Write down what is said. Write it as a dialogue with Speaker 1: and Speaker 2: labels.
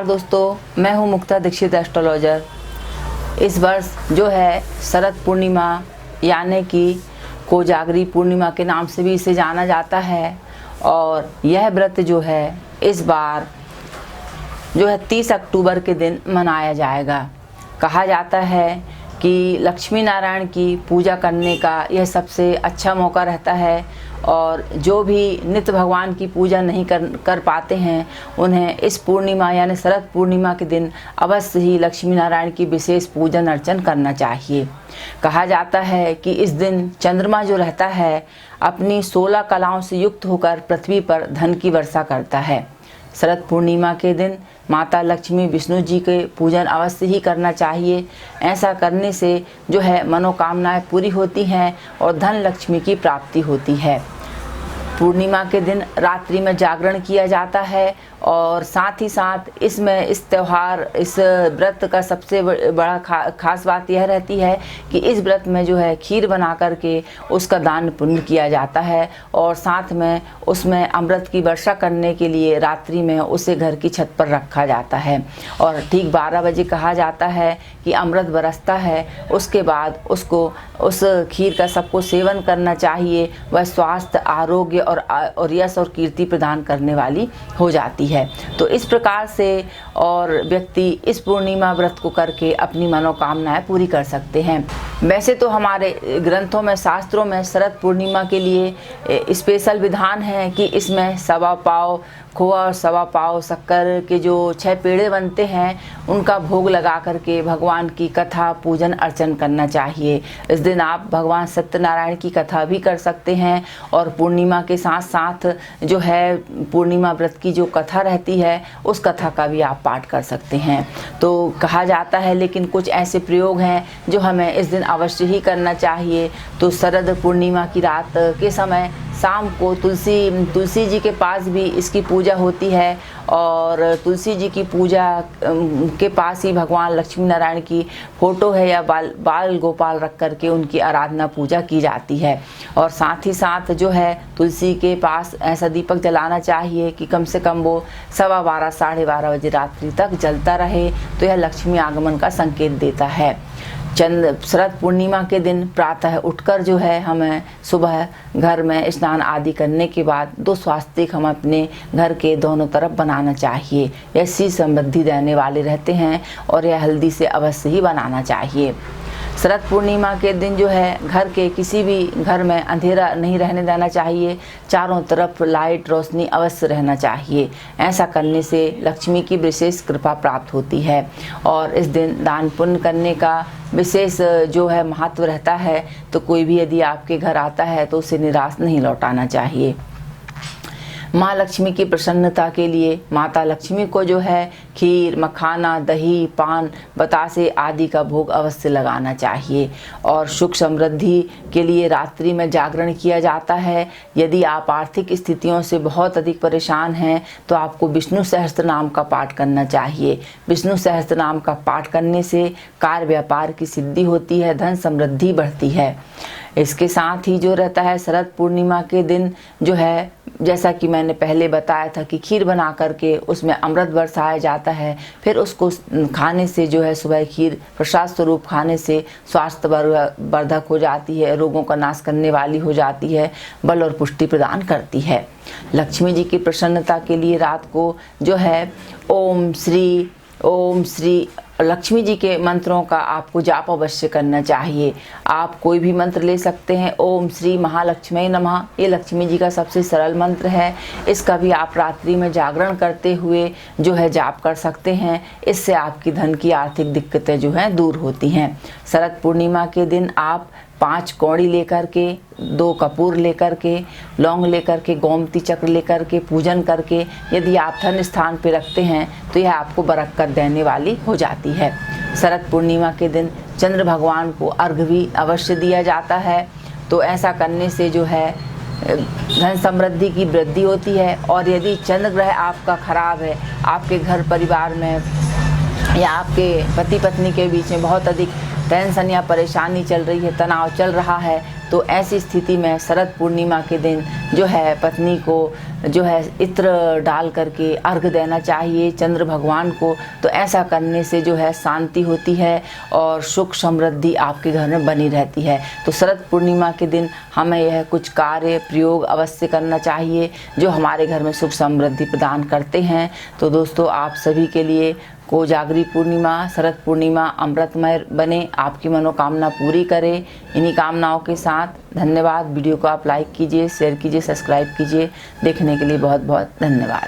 Speaker 1: नमस्कार दोस्तों, मैं हूं मुक्ता दीक्षित एस्ट्रोलॉजर। इस वर्ष जो है शरद पूर्णिमा यानी कि कोजागरी पूर्णिमा के नाम से भी इसे जाना जाता है और यह व्रत जो है इस बार जो है 30 अक्टूबर के दिन मनाया जाएगा। कहा जाता है कि लक्ष्मी नारायण की पूजा करने का यह सबसे अच्छा मौका रहता है और जो भी नित्य भगवान की पूजा नहीं कर पाते हैं उन्हें इस पूर्णिमा यानी शरद पूर्णिमा के दिन अवश्य ही लक्ष्मी नारायण की विशेष पूजन अर्चन करना चाहिए। कहा जाता है कि इस दिन चंद्रमा जो रहता है अपनी 16 कलाओं से युक्त होकर पृथ्वी पर धन की वर्षा करता है। शरद पूर्णिमा के दिन माता लक्ष्मी विष्णु जी के पूजन अवश्य ही करना चाहिए। ऐसा करने से जो है मनोकामनाएं पूरी होती हैं और धन लक्ष्मी की प्राप्ति होती है। पूर्णिमा के दिन रात्रि में जागरण किया जाता है और साथ ही साथ इसमें इस त्यौहार इस व्रत का सबसे बड़ा खास बात यह रहती है कि इस व्रत में जो है खीर बना करके उसका दान पुण्य किया जाता है और साथ में उसमें अमृत की वर्षा करने के लिए रात्रि में उसे घर की छत पर रखा जाता है और ठीक 12 बजे कहा जाता है कि अमृत बरसता है। उसके बाद उसको उस खीर का सबको सेवन करना चाहिए। वह स्वास्थ्य, आरोग्य और यश और कीर्ति प्रदान करने वाली हो जाती है। तो इस प्रकार से और व्यक्ति इस पूर्णिमा व्रत को करके अपनी मनोकामनाएं पूरी कर सकते हैं। वैसे तो हमारे ग्रंथों में, शास्त्रों में शरद पूर्णिमा के लिए स्पेशल विधान है कि इसमें 1.25 पाव खोआ और 1.25 पाव शक्कर के जो 6 पेड़े बनते हैं उनका भोग लगा करके भगवान की कथा, पूजन, अर्चन करना चाहिए। इस दिन आप भगवान सत्यनारायण की कथा भी कर सकते हैं और पूर्णिमा के साथ साथ जो है पूर्णिमा व्रत की जो कथा रहती है उस कथा का भी आप पाठ कर सकते हैं। तो कहा जाता है, लेकिन कुछ ऐसे प्रयोग हैं जो हमें इस दिन अवश्य ही करना चाहिए। तो शरद पूर्णिमा की रात के समय शाम को तुलसी जी के पास भी इसकी पूजा होती है और तुलसी जी की पूजा के पास ही भगवान लक्ष्मी नारायण की फोटो है या बाल गोपाल रख करके उनकी आराधना पूजा की जाती है। और साथ ही साथ जो है तुलसी के पास ऐसा दीपक जलाना चाहिए कि कम से कम वो 12:15 साढ़े 12 बजे रात्रि तक जलता रहे, तो यह लक्ष्मी आगमन का संकेत देता है। शरद पूर्णिमा के दिन प्रातः उठकर जो है हमें सुबह घर में स्नान आदि करने के बाद 2 स्वास्तिक हम अपने घर के दोनों तरफ बनाना चाहिए। यह सिर समृद्धि देने वाले रहते हैं और यह हल्दी से अवश्य ही बनाना चाहिए। शरद पूर्णिमा के दिन जो है घर के किसी भी घर में अंधेरा नहीं रहने देना चाहिए। चारों तरफ लाइट रोशनी अवश्य रहना चाहिए। ऐसा करने से लक्ष्मी की विशेष कृपा प्राप्त होती है और इस दिन दान पुण्य करने का विशेष जो है महत्व रहता है। तो कोई भी यदि आपके घर आता है तो उसे निराश नहीं लौटाना चाहिए। माँ लक्ष्मी की प्रसन्नता के लिए माता लक्ष्मी को जो है खीर, मखाना, दही, पान, बतासे आदि का भोग अवश्य लगाना चाहिए। और सुख समृद्धि के लिए रात्रि में जागरण किया जाता है। यदि आप आर्थिक स्थितियों से बहुत अधिक परेशान हैं तो आपको विष्णु सहस्त्र नाम का पाठ करना चाहिए। विष्णु सहस्त्र नाम का पाठ करने से कार्य व्यापार की सिद्धि होती है, धन समृद्धि बढ़ती है। इसके साथ ही जो रहता है शरद पूर्णिमा के दिन जो है, जैसा कि मैंने पहले बताया था कि खीर बना करके उसमें अमृत बरसाया जाता है। फिर उसको खाने से जो है सुबह खीर प्रसाद स्वरूप खाने से स्वास्थ्य वर्धक हो जाती है, रोगों का नाश करने वाली हो जाती है, बल और पुष्टि प्रदान करती है। लक्ष्मी जी की प्रसन्नता के लिए रात को जो है ओम श्री लक्ष्मी जी के मंत्रों का आपको जाप अवश्य करना चाहिए। आप कोई भी मंत्र ले सकते हैं। ओम श्री महालक्ष्मी नमः, ये लक्ष्मी जी का सबसे सरल मंत्र है। इसका भी आप रात्रि में जागरण करते हुए जो है जाप कर सकते हैं। इससे आपकी धन की आर्थिक दिक्कतें जो हैं दूर होती हैं। शरद पूर्णिमा के दिन आप 5 कौड़ी लेकर के, 2 कपूर लेकर के, लौंग लेकर के, गोमती चक्र लेकर के पूजन करके यदि आप धन स्थान पे रखते हैं तो यह आपको बरकत देने वाली हो जाती है। शरद पूर्णिमा के दिन चंद्र भगवान को अर्घ्य भी अवश्य दिया जाता है। तो ऐसा करने से जो है धन समृद्धि की वृद्धि होती है। और यदि चंद्र ग्रह आपका खराब है, आपके घर परिवार में या आपके पति पत्नी के बीच में बहुत अधिक टेंशन या परेशानी चल रही है, तनाव चल रहा है, तो ऐसी स्थिति में शरद पूर्णिमा के दिन जो है पत्नी को जो है इत्र डाल करके अर्घ देना चाहिए चंद्र भगवान को। तो ऐसा करने से जो है शांति होती है और सुख समृद्धि आपके घर में बनी रहती है। तो शरद पूर्णिमा के दिन हमें यह कुछ कार्य प्रयोग अवश्य करना चाहिए जो हमारे घर में सुख समृद्धि प्रदान करते हैं। तो दोस्तों, आप सभी के लिए कोजागरी पूर्णिमा, शरद पूर्णिमा अमृतमय बने, आपकी मनोकामना पूरी करे। इन्हीं कामनाओं के साथ धन्यवाद। वीडियो को आप लाइक कीजिए, शेयर कीजिए, सब्सक्राइब कीजिए। देखने के लिए बहुत बहुत धन्यवाद।